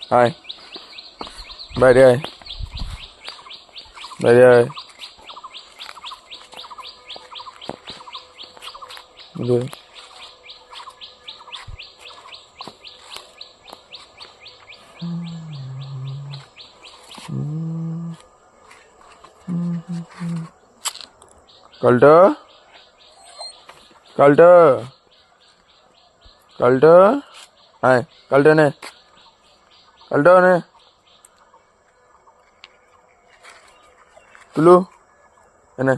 আয়, বাইরে আয়, বাইরে আয়। দে। কালটা, কালটা, কালটা, আয়, কালটা নে, কালটা নে, তুলু, এনে,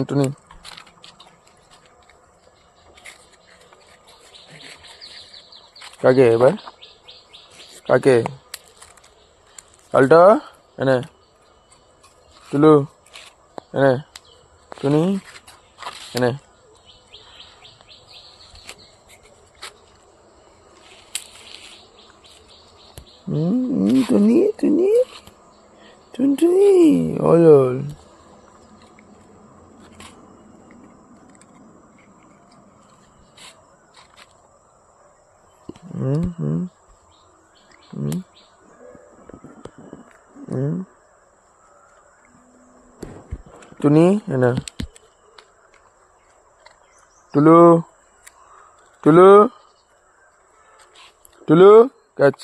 টুনি। কাকে এবার, কাকে? কালটা, এনে, তুলু, এনে, টুনি, এনে। টুনি, টুনি, টুনটুনি, ওল। হুম হুম হুম হুম। টুনি, এনে, তুলু, তুলু, তুলু, ক্যাচ।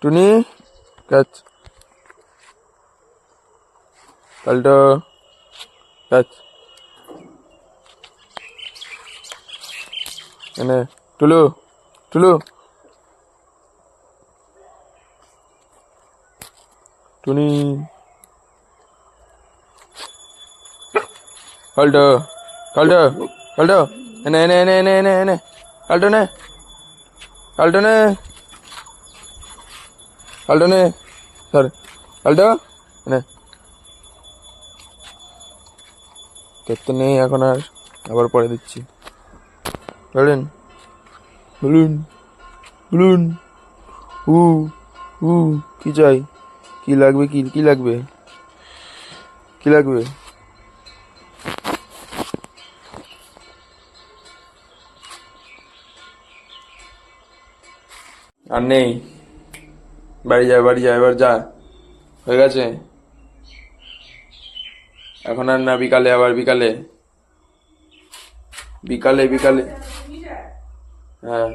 টুনি, ক্যাচ। কালটা, ক্যাচ। এনে, তুলু, তুলু, টুনি, কালটা, কালটা, কালটা, এনে, এনে, এনে, এনে, এনে, এনে, কালটা নে, কালটা নে, কালটা নে, স্যার, কালটা, এনে। দেখতে নেই এখন আর, আবার পরে দিচ্ছি। বলুন, বলুন, বলুন, উ, উ, কি চাই? কি লাগবে? কি কি লাগবে? কি লাগবে? আর নেই, বাড়ি যা, বাড়ি যা, এবার যা, হয়ে গেছে। এখন আর না, বিকালে, আবার বিকালে, বিকালে, বিকালে। হ্যাঁ।